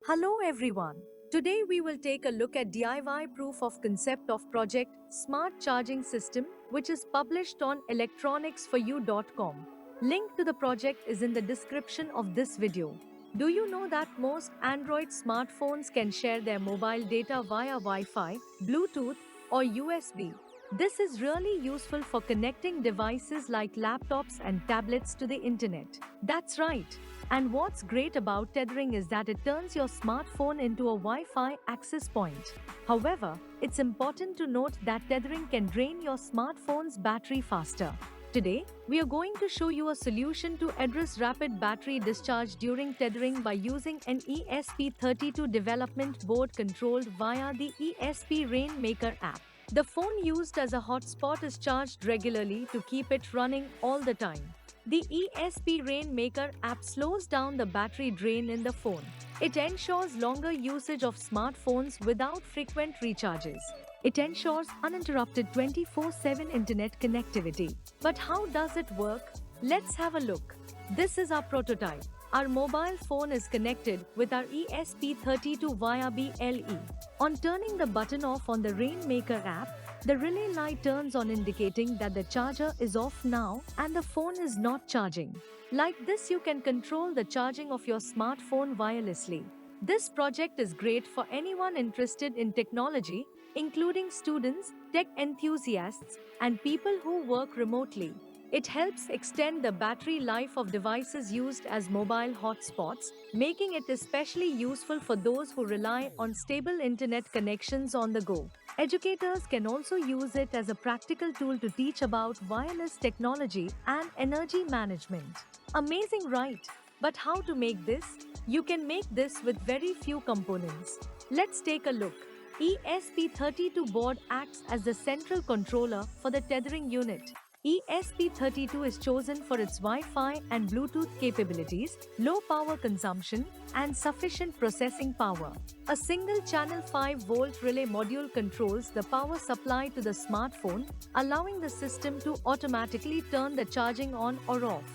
Hello everyone. Today we will take a look at DIY proof of concept of project Smart Charging System, which is published on electronicsforyou.com. Link to the project is in the description of this video. Do you know that most Android smartphones can share their mobile data via Wi-Fi, Bluetooth, or USB? This is really useful for connecting devices like laptops and tablets to the internet. That's right. And what's great about tethering is that it turns your smartphone into a Wi-Fi access point. However, it's important to note that tethering can drain your smartphone's battery faster. Today, we are going to show you a solution to address rapid battery discharge during tethering by using an ESP32 development board controlled via the ESP RainMaker app. The phone used as a hotspot is charged regularly to keep it running all the time. The ESP RainMaker app slows down the battery drain in the phone. It ensures longer usage of smartphones without frequent recharges. It ensures uninterrupted 24/7 internet connectivity. But how does it work? Let's have a look. This is our prototype. Our mobile phone is connected with our ESP32 via BLE. On turning the button off on the RainMaker app, the relay light turns on indicating that the charger is off now and the phone is not charging. Like this, you can control the charging of your smartphone wirelessly. This project is great for anyone interested in technology, including students, tech enthusiasts, and people who work remotely. It helps extend the battery life of devices used as mobile hotspots, making it especially useful for those who rely on stable internet connections on the go. Educators can also use it as a practical tool to teach about wireless technology and energy management. Amazing, right? But how to make this? You can make this with very few components. Let's take a look. ESP32 board acts as the central controller for the tethering unit. ESP32 is chosen for its Wi-Fi and Bluetooth capabilities, low power consumption, and sufficient processing power. A single channel 5-volt relay module controls the power supply to the smartphone, allowing the system to automatically turn the charging on or off.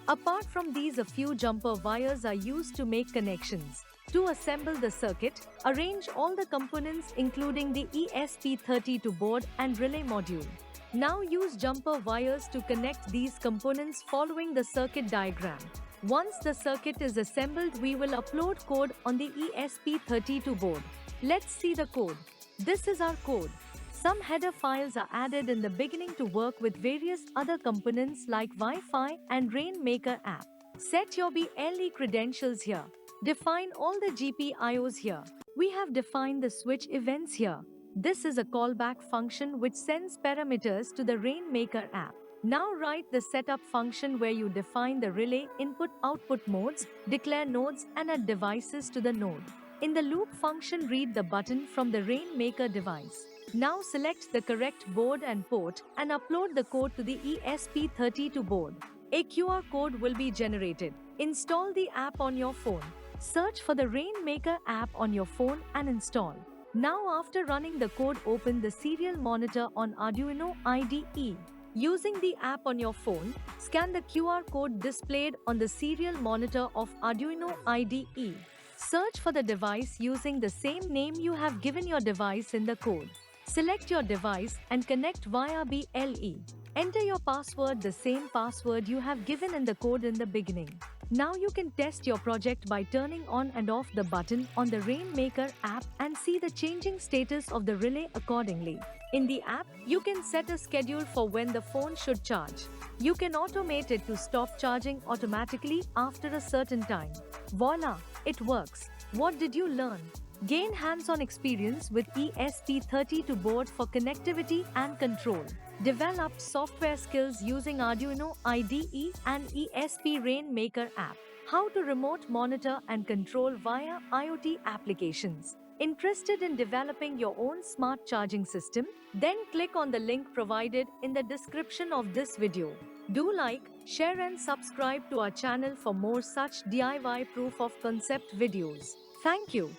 Apart from these, a few jumper wires are used to make connections. To assemble the circuit, arrange all the components including the ESP32 board and relay module. Now use jumper wires to connect these components following the circuit diagram. Once the circuit is assembled, we will upload code on the ESP32 board. Let's see the code. This is our code. Some header files are added in the beginning to work with various other components like Wi-Fi and RainMaker app. Set your BLE credentials here. Define all the GPIOs here. We have defined the switch events here. This is a callback function which sends parameters to the RainMaker app. Now write the setup function where you define the relay input-output modes, declare nodes and add devices to the node. In the loop function, read the button from the RainMaker device. Now select the correct board and port and upload the code to the ESP32 board. A QR code will be generated. Install the app on your phone. Search for the RainMaker app on your phone and install. Now after running the code, open the serial monitor on Arduino IDE. Using the app on your phone, scan the QR code displayed on the serial monitor of Arduino IDE. Search for the device using the same name you have given your device in the code. Select your device and connect via BLE. Enter your password, the same password you have given in the code in the beginning. Now you can test your project by turning on and off the button on the RainMaker app and see the changing status of the relay accordingly. In the app, you can set a schedule for when the phone should charge. You can automate it to stop charging automatically after a certain time. Voila, it works. What did you learn? Gain hands-on experience with ESP32 board for connectivity and control. Develop software skills using Arduino IDE and ESP RainMaker app. How to remote monitor and control via IoT applications. Interested in developing your own smart charging system? Then click on the link provided in the description of this video. Do like, share and subscribe to our channel for more such DIY proof of concept videos. Thank you.